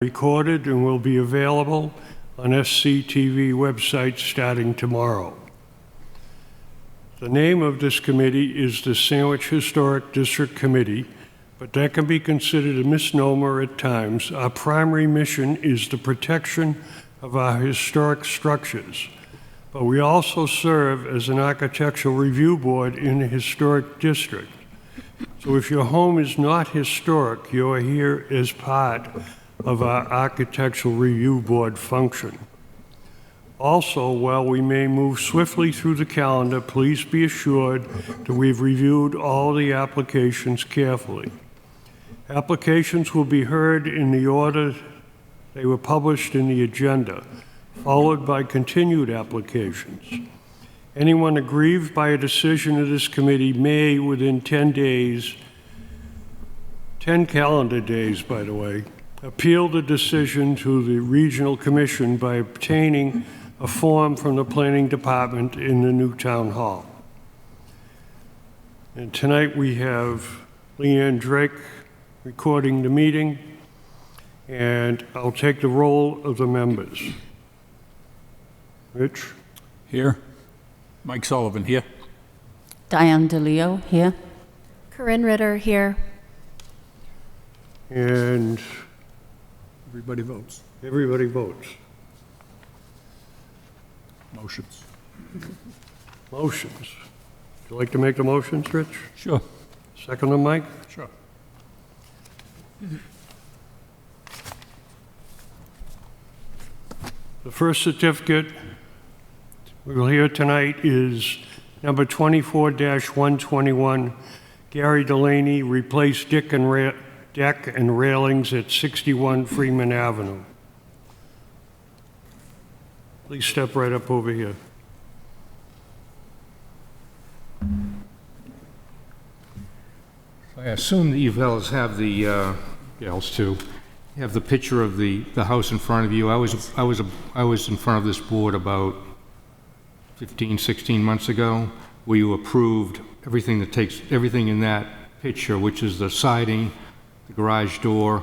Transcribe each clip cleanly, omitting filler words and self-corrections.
recorded and will be available on SCTV website starting tomorrow. The name of this committee is the Sandwich Historic District Committee, but that can be considered a misnomer at times. Our primary mission is the protection of our historic structures, but we also serve as an architectural review board in a historic district. So if your home is not historic, you are here as part of our architectural review board function. Also, while we may move swiftly through the calendar, please be assured that we've reviewed all the applications carefully. Applications will be heard in the order they were published in the agenda, followed by continued applications. Anyone aggrieved by a decision of this committee may, within 10 calendar days, by the way, appeal the decision to the Regional Commission by obtaining a form from the Planning Department in the new Town Hall. And tonight we have Leanne Drake recording the meeting, and I'll take the roll of the members. Rich? Here. Mike Sullivan, here. Diane DeLeo, here. Corinne Ritter, here. And Everybody votes. everybody votes. Motions. Motions. Would you like to make the motions, Rich? Sure. Second them, Mike? Sure. The first certificate we will hear tonight is number 24-121. Gary Delaney replaced deck and railings at 61 Freeman Avenue. Please step right up over here. I assume that you fellows have the, gals too, you have the picture of the house in front of you. I was in front of this board about 15, 16 months ago, where you approved everything in that picture, which is the siding, the garage door,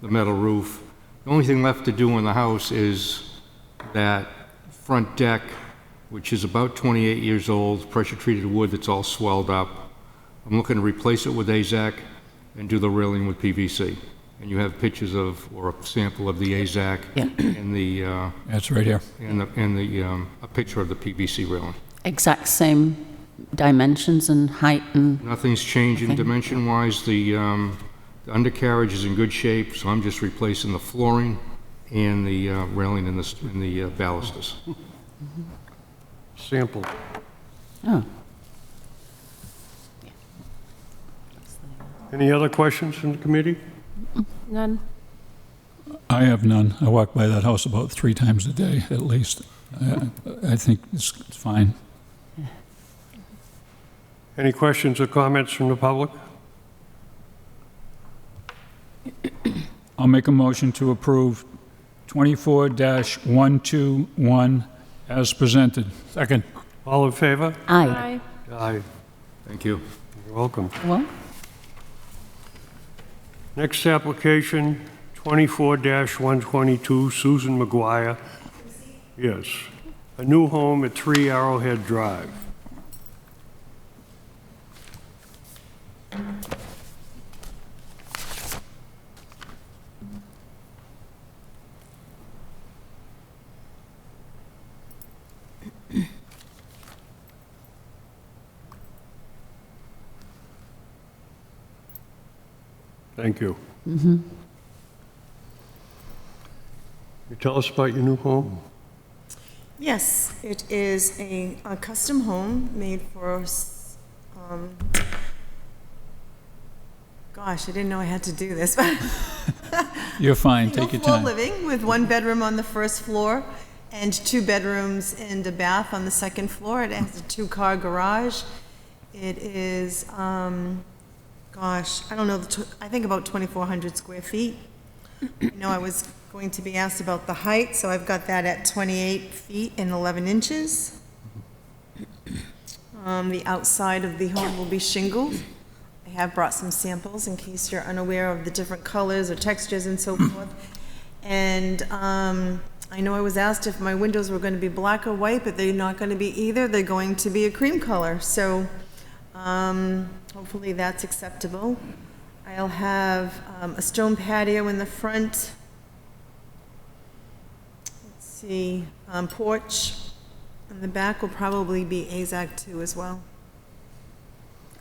the metal roof. The only thing left to do in the house is that front deck, which is about 28 years old, pressure-treated wood that's all swelled up. I'm looking to replace it with AZAC and do the railing with PVC. And you have pictures of, or a sample of the AZAC and the, That's right here. and a picture of the PVC railing. Exact same dimensions and height and, Nothing's changing Okay. dimension-wise. The undercarriage is in good shape, so I'm just replacing the flooring and the railing and the balusters. Sample. oh, Any other questions from the committee? None. I have none. I walk by that house about 3 times a day, at least. I think it's fine. Any questions or comments from the public? I'll make a motion to approve 24-121 as presented. Second. All in favor? aye. Aye. Thank you. You're welcome. Well, Next application, 24-122, Susan McGuire. Yes. A new home at 3 Arrowhead Drive. Thank you. You tell us about your new home? Yes, it is a custom home made for, gosh, I didn't know I had to do this. You're fine. Take your Single-floor time. living with 1 bedroom on the first floor and 2 bedrooms and a bath on the second floor. It has a 2-car garage. It is, gosh, I don't know, I think about 2,400 square feet. I know I was going to be asked about the height, so I've got that at 28 feet and 11 inches. The outside of the home will be shingled. I have brought some samples in case you're unaware of the different colors or textures and so forth. And I know I was asked if my windows were going to be black or white, but they're not going to be either. They're going to be a cream color. So hopefully that's acceptable. I'll have a stone patio in the front. Let's see, porch. And the back will probably be AZAC too as well.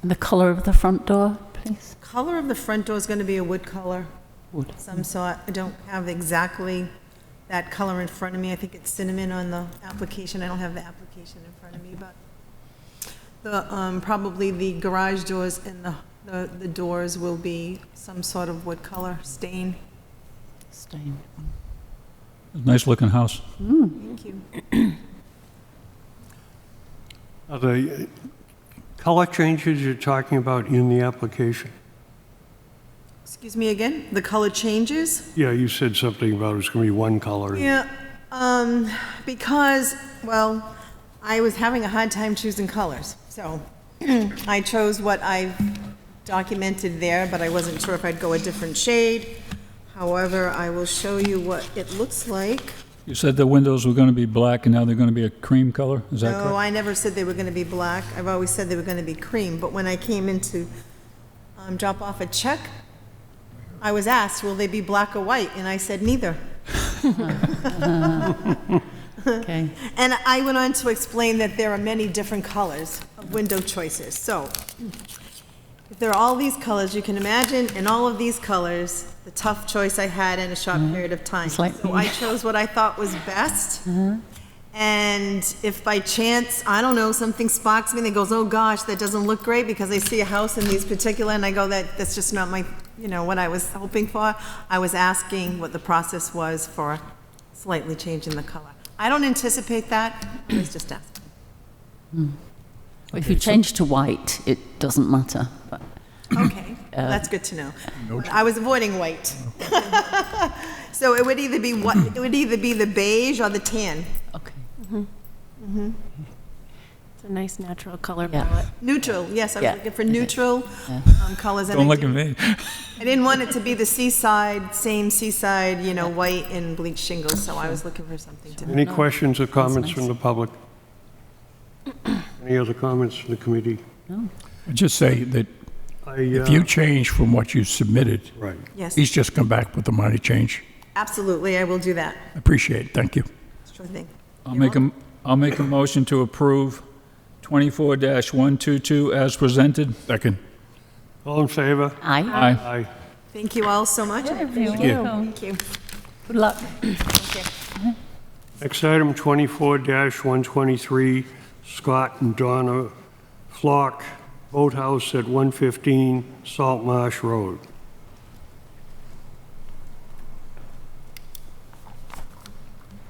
And the color of the front door, please? Color of the front door is going to be a wood color. Wood. Some sort. I don't have exactly that color in front of me. I think it's cinnamon on the application. I don't have the application in front of me, but the probably the garage doors and the doors will be some sort of wood color stain. Stain. Nice looking house. Thank you. Are the color changes you're talking about in the application? Excuse me again? The color changes? Yeah, you said something about it's going to be one color. Yeah, because, well, I was having a hard time choosing colors. So I chose what I've documented there, but I wasn't sure if I'd go a different shade. However, I will show you what it looks like. You said the windows were going to be black and now they're going to be a cream color? Is that No, correct? I never said they were going to be black. I've always said they were going to be cream. But when I came in to drop off a check, I was asked, will they be black or white? And I said, neither. Okay. And I went on to explain that there are many different colors of window choices. So if there are all these colors, you can imagine in all of these colors, the tough choice I had in a short period of time. It's like So me. I chose what I thought was best. And if by chance, I don't know, something sparks me that goes, oh gosh, that doesn't look great because I see a house in these particular, and I go, that's just not my, what I was hoping for. I was asking what the process was for slightly changing the color. I don't anticipate that, I was just asking. Well, if you change to white, it doesn't matter. But Okay, that's good to know. I was avoiding white. So it would either be it would either be the beige or the tan. okay. It's a nice natural color Yeah. palette. Neutral, yes, I was Yeah. looking for neutral colors. And Don't I look at didn't- me. I didn't want it to be the same seaside, white and bleached shingles, so I was looking for something to. Any questions or comments nice. from the public? Any other comments from the committee? I'd just say that if you change from what you submitted, Right. Yes, he's just come back with the money change. absolutely, I will do that. Appreciate it, thank you. Sure thing. I'll make a motion to approve 24-122 as presented. Second. All in favor? Aye. Aye. Aye. Thank you all so much. I appreciate you. it. Thank you. Good luck. Next item, 24-123, Scott and Donna Flock, Boathouse at 115 Salt Marsh Road.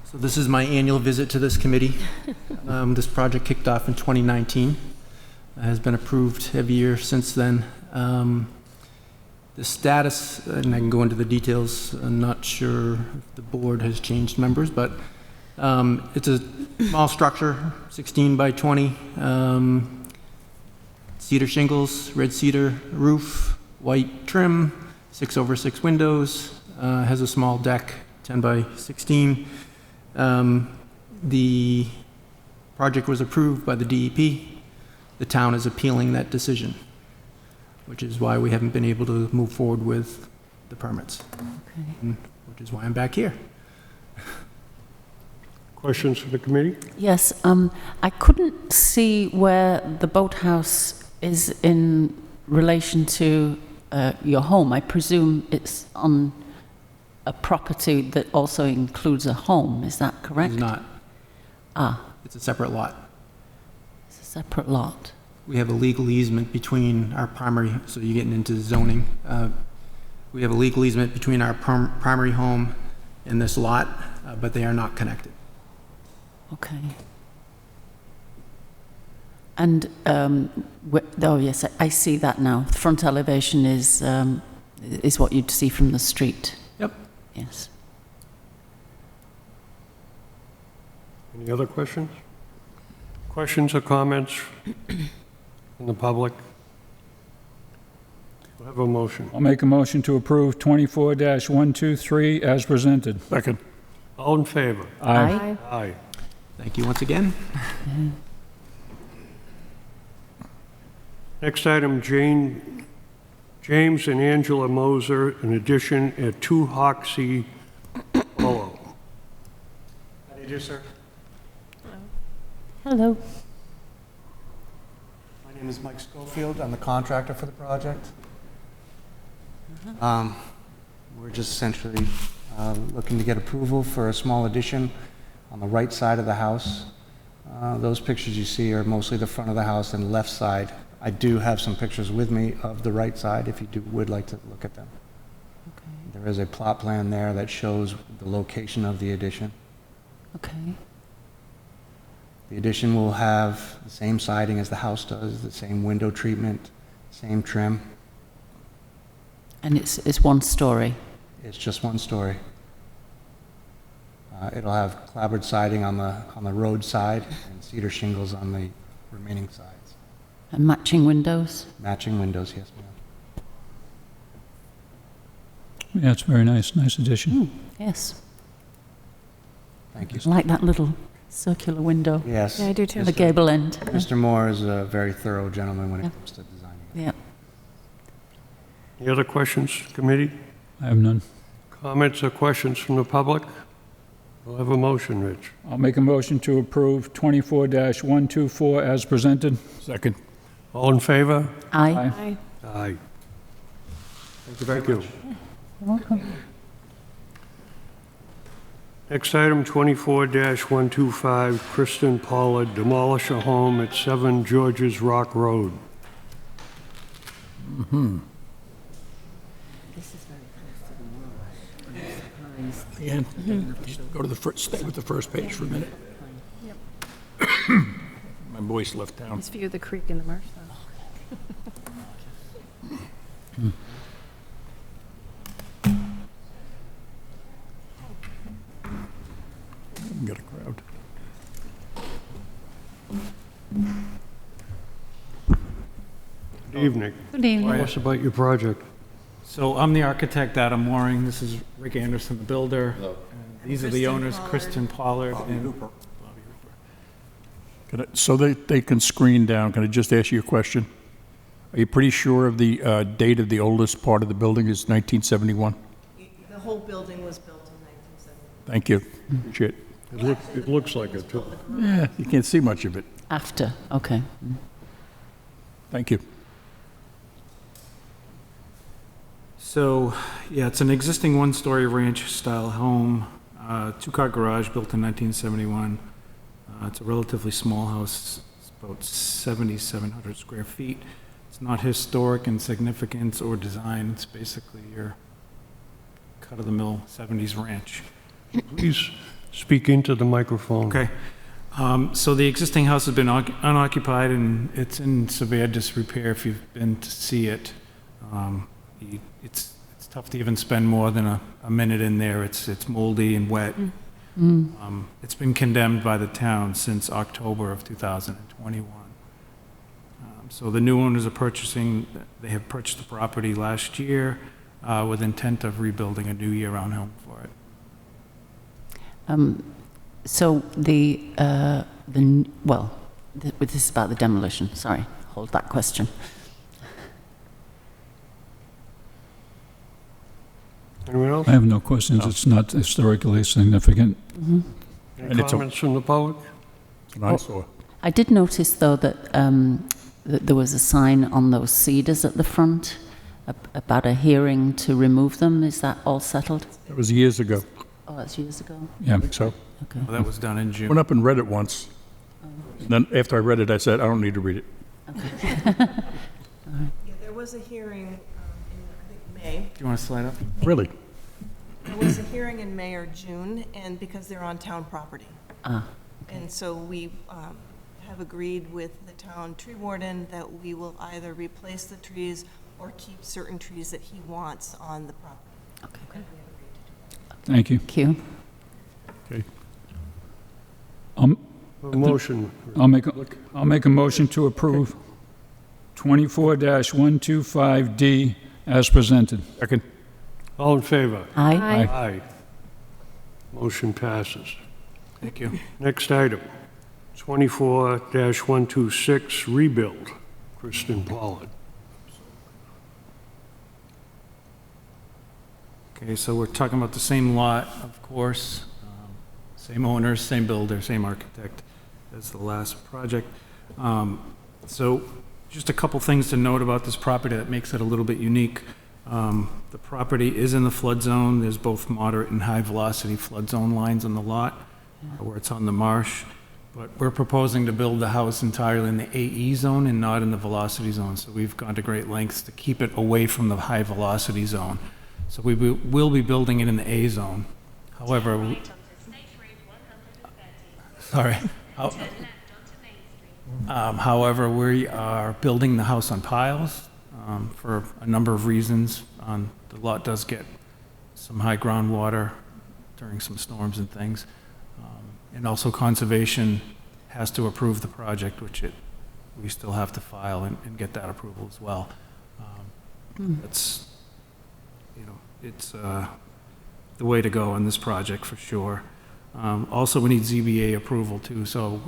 So this is my annual visit to this committee. This project kicked off in 2019. Has been approved every year since then. The status, and I can go into the details, I'm not sure if the board has changed members, but it's a small structure, 16 by 20, cedar shingles, red cedar roof, white trim, 6/6 windows, has a small deck, 10 by 16. The project was approved by the DEP. The town is appealing that decision, which is why we haven't been able to move forward with the permits, which is why I'm back here. Questions from the committee? Yes, I couldn't see where the boathouse is in relation to your home. I presume it's on a property that also includes a home, is that correct? It's not. Ah, It's a separate lot. it's a separate lot. We have a legal easement between our primary, so you're getting into zoning. We have a legal easement between our primary home and this lot, but they are not connected. Okay. And, oh yes, I see that now. The front elevation is what you'd see from the street. Yep. Yes. Any other questions? Questions or comments from the public? Do I have a motion? I'll make a motion to approve 24-123 as presented. Second. All in favor? Aye. Aye. Thank you once again. Next item, James and Angela Moser, an addition at 2 Hoxie Hollow. How do you do, sir? Hello. My name is Mike Schofield. I'm the contractor for the project. We're just essentially looking to get approval for a small addition on the right side of the house. Those pictures you see are mostly the front of the house and left side. I do have some pictures with me of the right side if you would like to look at them. There is a plot plan there that shows the location of the addition. Okay. The addition will have the same siding as the house does, the same window treatment, same trim. And it's one story. It's just one story. It'll have clapboard siding on the road side and cedar shingles on the remaining sides. And matching windows. Matching windows, yes, ma'am. Yeah, it's very nice. Nice addition. Yes. Thank you. I like that little circular window Yes. Yeah, I do too. at the gable end. Mr. Moore is a very thorough gentleman when Yeah. it comes to designing. Yeah. Any other questions, committee? I have none. Comments or questions from the public? We'll have a motion, Rich. I'll make a motion to approve 24-124 as presented. Second. All in favor? Aye. Aye. Aye. Thank you very Thank you. You're welcome. Next item, 24-125, Kristen Pollard, demolish a home at 7 Georges Rock Road. And go to the first, stay with the first page for a minute. My voice left town. Nice view of the creek and the marsh, though. Got a crowd. Good evening. Good evening. Tell us about your project. So I'm the architect, Adam Mooring. This is Rick Anderson, the builder. And these are the Kristen owners, Pollard. Kristen Pollard and So they can screen down, can I just ask you a question? Are you pretty sure of the date of the oldest part of the building is 1971? The whole building was built in 1970. Thank you. Appreciate it. It looks like it, too. Yeah, you can't see much of it. After. Okay. Thank you. So, yeah, it's an existing one-story ranch-style home, two-car garage built in 1971. It's a relatively small house. It's about 7,700 square feet. It's not historic in significance or design. It's basically your cut-of-the-mill 70s ranch. Please speak into the microphone. Okay. So the existing house has been unoccupied, and it's in severe disrepair if you've been to see it. It's tough to even spend more than a minute in there. It's moldy and wet. It's been condemned by the town since October of 2021. So the new owners are they have purchased the property last year with intent of rebuilding a new year-round home for it. So this is about the demolition. Sorry, hold that question. Anyone else? I have no questions. It's not historically significant. Any And it's a- comments from the public? And I saw. I did notice, though, that there was a sign on those cedars at the front about a hearing to remove them. Is that all settled? That was years ago. Oh, that's years ago. Yeah. I think so. Okay. Well, that was done in June. Went up and read it once. And then after I read it, I said, I don't need to read it. Yeah, there was a hearing in, I think, May. Do you want to slide up? Really? There was a hearing in May or June, and because they're on town property. Ah, And so we have agreed with the town tree warden that we will either replace the trees or keep certain trees that he wants on the property. okay. Thank you. Thank you. Okay. A motion. I'll make a motion to approve 24-125D As presented. Second. All in favor? Aye. Aye. Motion passes. Thank you. Next item, 24-126, rebuild. Kristen Pollard. Okay, so we're talking about the same lot, of course, same owners, same builder, same architect as the last project. So just a couple things to note about this property that makes it a little bit unique. The property is in the flood zone. There's both moderate and high-velocity flood zone lines on the lot, where it's on the marsh. But we're proposing to build the house entirely in the AE zone and not in the velocity zone. So we've gone to great lengths to keep it away from the high-velocity zone. So we will be building it in the A zone. However, sorry. However, we are building the house on piles for a number of reasons. The lot does get some high groundwater during some storms and things. And also conservation has to approve the project, which we still have to file and get that approval as well. It's the way to go on this project for sure. Also, we need ZBA approval too, so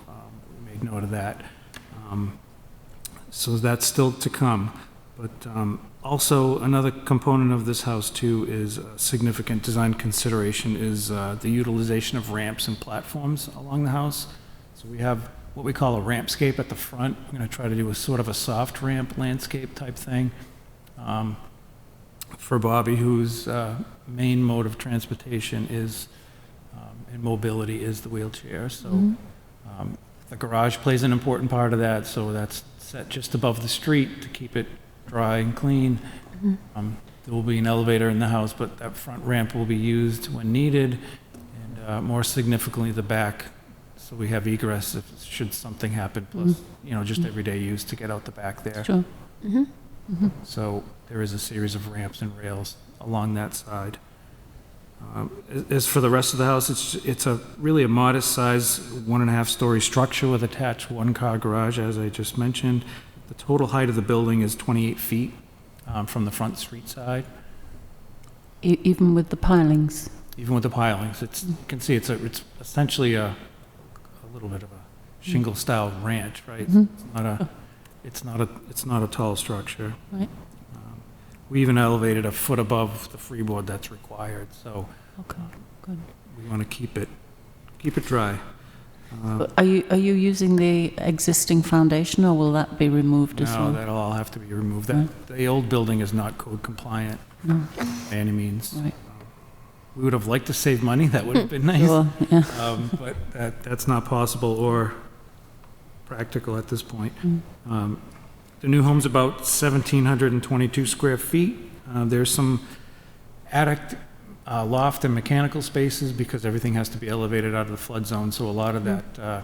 we made note of that. So that's still to come. But also, another component of this house too is a significant design consideration is the utilization of ramps and platforms along the house. So we have what we call a rampscape at the front. I'm going to try to do a sort of a soft ramp landscape type thing. For Bobby, whose main mode of transportation is, and mobility is the wheelchair. So the garage plays an important part of that, so that's set just above the street to keep it dry and clean. There will be an elevator in the house, but that front ramp will be used when needed, and more significantly, the back, so we have egress should something happen, plus, just everyday use to get out the back there. Sure. So there is a series of ramps and rails along that side. As for the rest of the house, it's really a modest size 1.5-story structure with attached one-car garage, as I just mentioned. The total height of the building is 28 feet from the front street side. Even with the pilings? Even with the pilings, you can see it's essentially a little bit of a shingle-style ranch, right? It's not a tall structure. Right. We even elevated a foot above the freeboard that's required, so Okay, good. we want to keep it dry. But are you using the existing foundation, or will that be removed as No, well? that'll all have to be removed. Right. The old building is not code compliant No. by any means. Right. We would have liked to save money, that would have been nice, Sure, yeah. but that's not possible or practical at this point. The new home's about 1,722 square feet. There's some attic, loft, and mechanical spaces because everything has to be elevated out of the flood zone, so a lot of that,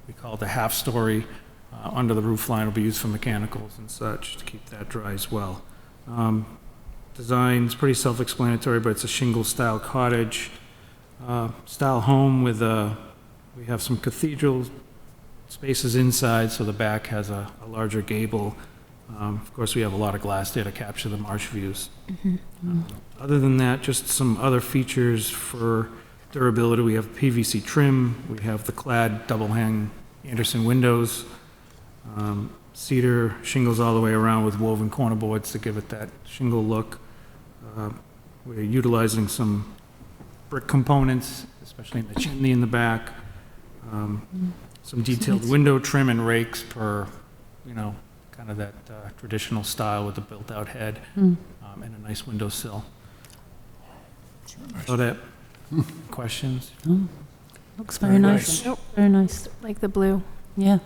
we call it the half-story under the roof line will be used for mechanicals and such to keep that dry as well. Design's pretty self-explanatory, but it's a shingle-style cottage style home with we have some cathedral spaces inside, so the back has a larger gable. Of course, we have a lot of glass there to capture the marsh views. Other than that, just some other features for durability. We have PVC trim. We have the clad double-hang Anderson windows. Cedar shingles all the way around with woven corner boards to give it that shingle look. We're utilizing some brick components, especially in the chimney in the back. Some detailed window trim and rakes per, kind of that traditional style with the built-out head and a nice windowsill. So that, questions? Looks very nice. Nope. Very nice. Like the blue. Yeah.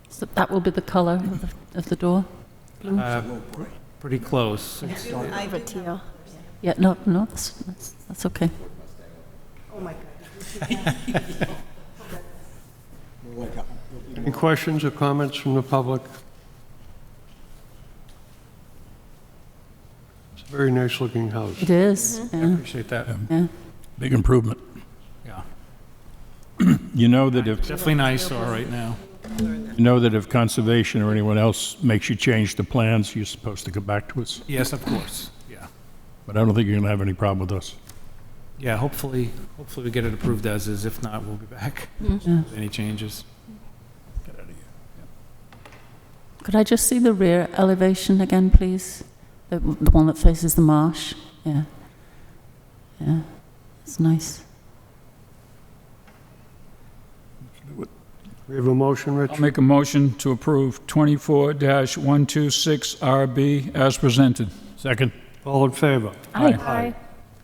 So that will be the color of the door? Blue? Pretty close. I have a teal. Yeah, no, that's okay. Any questions or comments from the public? It's a very nice-looking house. It is, I yeah, appreciate that. yeah. Big improvement. Yeah. You know that if, Definitely an eyesore right now. You know that if conservation or anyone else makes you change the plans, you're supposed to come back to us. Yes, of course, yeah. But I don't think you're going to have any problem with us. Yeah, hopefully we get it approved as is. If not, we'll be back Yeah. with any changes. Could I just see the rear elevation again, please? The one that faces the marsh? Yeah. Yeah, it's nice. We have a motion, Rich? I'll make a motion to approve 24-126RB as presented. Second. All in favor? Aye.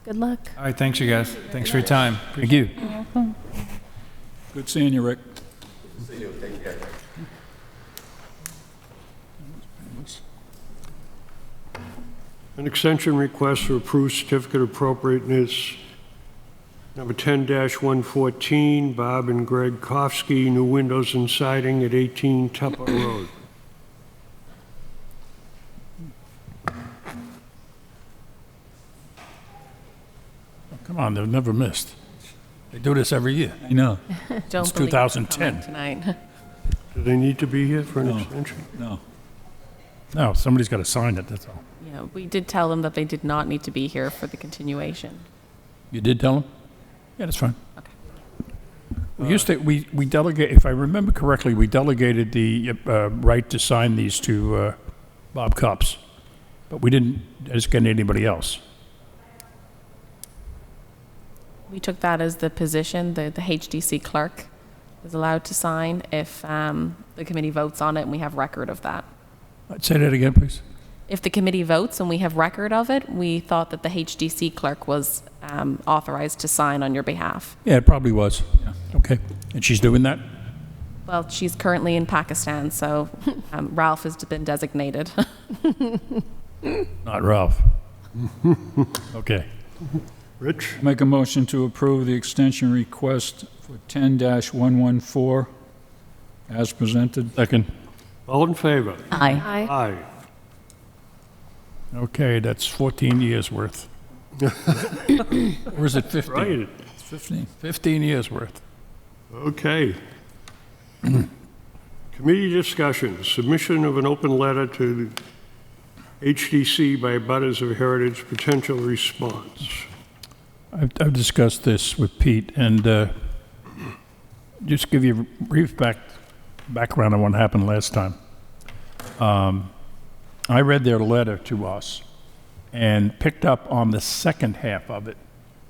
Good luck. All right, thanks, you guys. Thanks for your time. Thank you. Good seeing you, Rick. An extension request for approved certificate of appropriateness, number 10-114, Bob and Greg Kofsky, new windows and siding at 18 Tupper Road. Come on, they've never missed. They do this every year. I know. Don't It's believe it's 2010. coming tonight. Do they need to be here for an No. extension? No. No, somebody's got to sign it, that's all. Yeah, we did tell them that they did not need to be here for the continuation. You did tell them? Yeah, that's fine. Okay. We used to, we delegate, if I remember correctly, we delegated the right to sign these to Bob Copps, but we didn't just get anybody else. We took that as the position, the HDC clerk is allowed to sign if the committee votes on it and we have record of that. Say that again, please. If the committee votes and we have record of it, we thought that the HDC clerk was authorized to sign on your behalf. Yeah, it probably was. Okay. And she's doing that? Well, she's currently in Pakistan, so Ralph has been designated. Not Ralph. Okay. Rich? Make a motion to approve the extension request for 10-114 as presented. Second. All in favor? Aye. Aye. Okay, that's 14 years worth. Or is it 15? Right. It's 15. 15 years worth. Okay. Committee discussion, submission of an open letter to HDC by Butters of Heritage, potential response. I've discussed this with Pete, and just give you a brief background on what happened last time. I read their letter to us and picked up on the second half of it,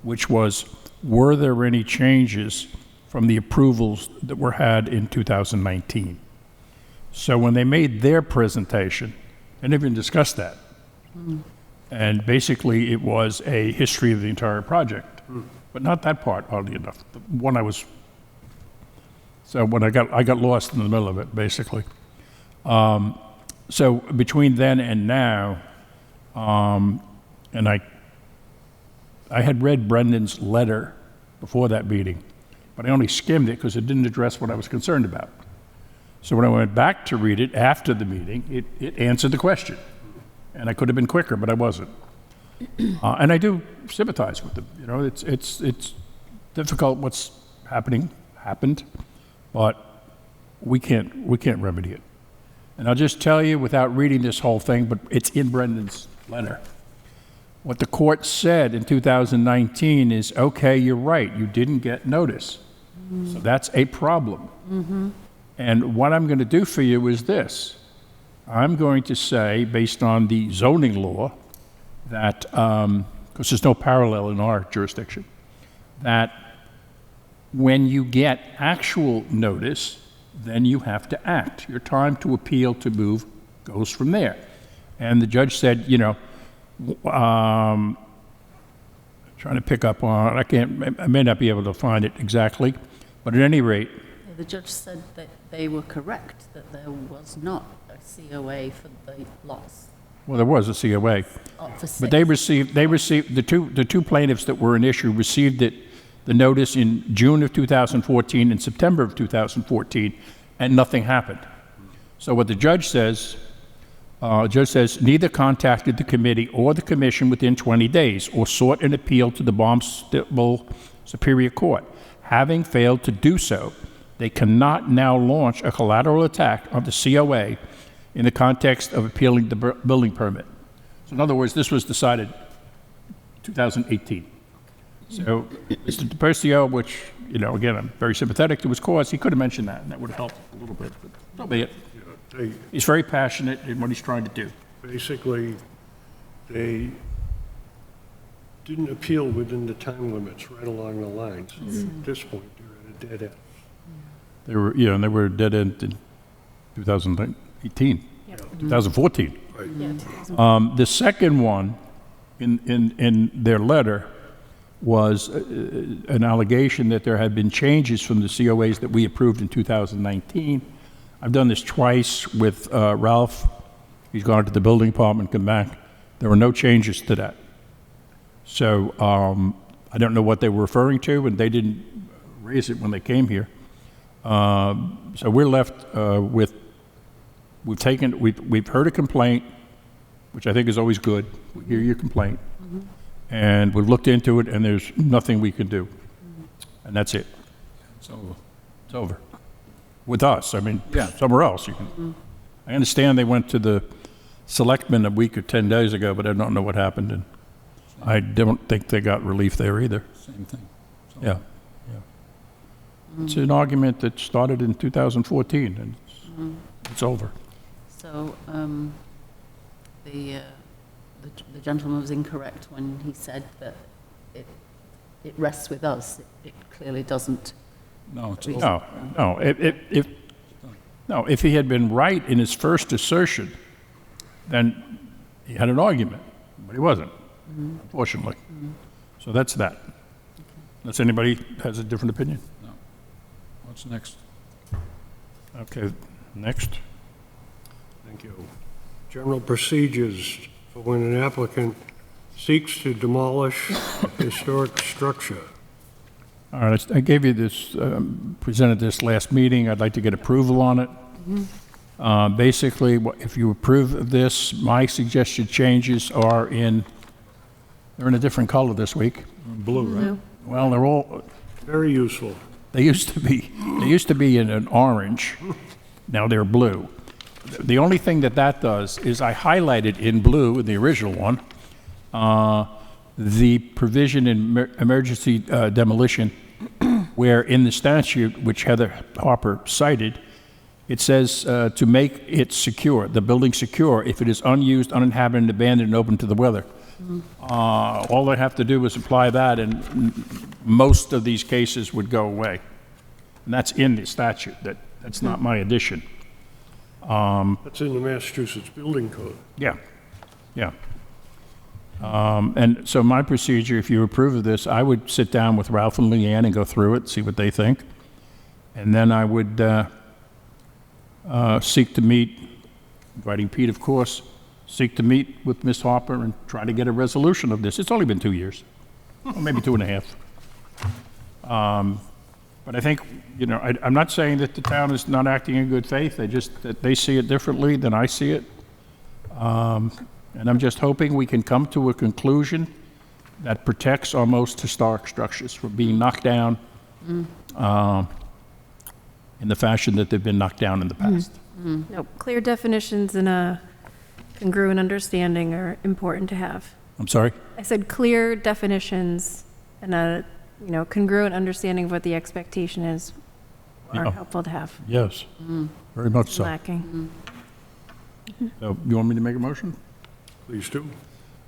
which was, were there any changes from the approvals that were had in 2019? So when they made their presentation, they didn't even discuss that. And basically, it was a history of the entire project, but not that part, oddly enough. The one I was, so when I got lost in the middle of it, basically. So between then and now, and I had read Brendan's letter before that meeting, but I only skimmed it because it didn't address what I was concerned about. So when I went back to read it after the meeting, it answered the question. And I could have been quicker, but I wasn't. And I do sympathize with them. You know, it's difficult. What's happened, but we can't remedy it. And I'll just tell you, without reading this whole thing, but it's in Brendan's letter. What the court said in 2019 is, okay, you're right, you didn't get notice. So that's a problem. And what I'm going to do for you is this. I'm going to say, based on the zoning law, that, because there's no parallel in our jurisdiction, that when you get actual notice, then you have to act. Your time to appeal to move goes from there. And the judge said, you know, trying to pick up on, I may not be able to find it exactly, but at any rate. The judge said that they were correct, that there was not a COA for the lots. Well, there was a COA, but they received the two plaintiffs that were an issue received the notice in June of 2014 and September of 2014, and nothing happened. So what the judge says, neither contacted the committee or the commission within 20 days or sought an appeal to the Barnstable Superior Court. Having failed to do so, they cannot now launch a collateral attack on the COA in the context of appealing the building permit. So in other words, this was decided 2018. So Mr. DePercio, which, you know, again, I'm very sympathetic to his cause, he could have mentioned that, and that would have helped a little bit, but so be it. They, He's very passionate in what he's trying to do. basically, they didn't appeal within the time limits right along the line. So at this point, they're at a dead end. They were, you know, and they were dead end in 2018, 2014. Right. The second one in their letter was an allegation that there had been changes from the COAs that we approved in 2019. I've done this twice with Ralph. He's gone to the building department, come back. There were no changes to that. So I don't know what they were referring to, and they didn't raise it when they came here. So we're left with, we've heard a complaint, which I think is always good. We hear your complaint. And we've looked into it, and there's nothing we can do. And that's it. It's over. It's over. With us, I mean, Yeah. somewhere else. You can. I understand they went to the selectmen a week or 10 days ago, but I don't know what happened, and I don't think they got relief there either. Same thing. So- Yeah, yeah. It's an argument that started in 2014, and it's over. So the gentleman was incorrect when he said that it rests with us. It clearly doesn't. No, it's Reason. over. No, if he had been right in his first assertion, then he had an argument, but he wasn't, unfortunately. So that's that. Unless anybody has a different opinion. What's next? Okay, next. Thank you. General procedures for when an applicant seeks to demolish a historic structure. All right, I gave you this, presented this last meeting. I'd like to get approval on it. Basically, if you approve of this, my suggested changes are they're in a different color this week. Blue, right? Well, they're all, Very useful. they used to be in an orange. Now they're blue. The only thing that does is I highlighted in blue, in the original one, the provision in emergency demolition, where in the statute, which Heather Harper cited, it says to make it secure, the building secure, if it is unused, uninhabited, abandoned, and open to the weather. All they have to do is apply that, and most of these cases would go away. And that's in the statute. That's not my addition. That's in the Massachusetts Building Code. Yeah, yeah. And so my procedure, if you approve of this, I would sit down with Ralph and Leanne and go through it, see what they think. And then I would seek to meet, inviting Pete, of course, seek to meet with Ms. Harper and try to get a resolution of this. It's only been 2 years, or maybe 2.5. But I think, you know, I'm not saying that the town is not acting in good faith. That they see it differently than I see it. And I'm just hoping we can come to a conclusion that protects our most historic structures from being knocked down in the fashion that they've been knocked down in the past. No, clear definitions and a congruent understanding are important to have. I'm sorry? I said clear definitions and a, congruent understanding of what the expectation is are Yeah. helpful to have. Yes, very much so. Lacking. So you want me to make a motion? Please do.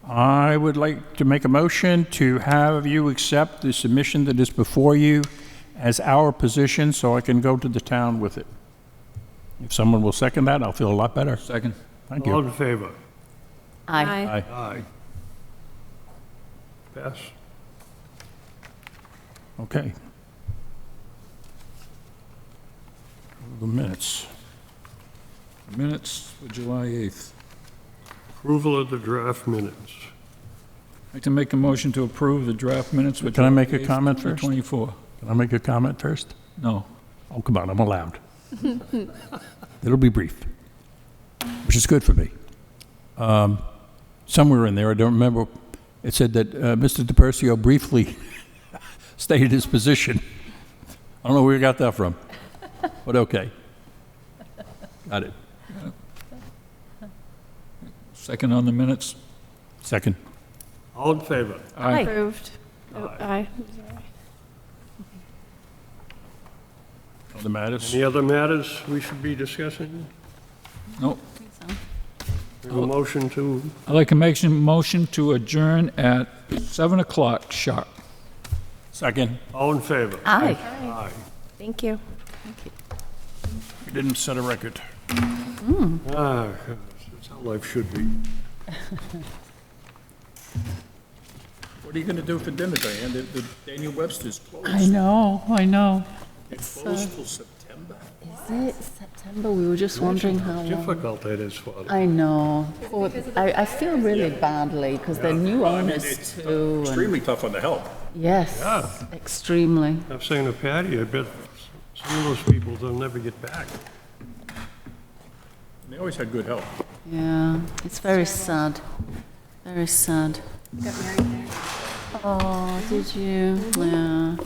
I would like to make a motion to have you accept the submission that is before you as our position, so I can go to the town with it. If someone will second that, I'll feel a lot better. Second. Thank All you. in favor? Aye. Aye. Aye. Pass. Okay. The minutes. Minutes for July 8th. Approval of the draft minutes. I'd like to make a motion to approve the draft minutes for Can I July make a 8th, comment first? 2024. Can I make a comment first? No. Oh, come on, I'm allowed. It'll be brief, which is good for me. Somewhere in there, I don't remember, it said that Mr. DePercio briefly stated his position. I don't know where you got that from. but okay. Got it. Second on the minutes? Second. All in favor? Aye. Approved. Oh, aye. Other matters? Any other matters we should be discussing? Nope. We have a motion to, I'd like to make a motion to adjourn at 7 o'clock sharp. Second. all in favor? Aye. Aye. Thank you. We didn't set a record. Ah, that's how life should be. What are you going to do for dinner, Diane? The Daniel Webster's closed. I know, I know. It's closed till September. Is it September? We were just wondering how long. Difficult that is for them. I know. I feel really badly because they're new owners too. and- Extremely tough on the health. Yes, Yeah. extremely. I'm saying to Patty, I bet some of those people will never get back. They always had good health. Yeah, it's very sad. Very sad. Got married there. Oh, did you? Yeah.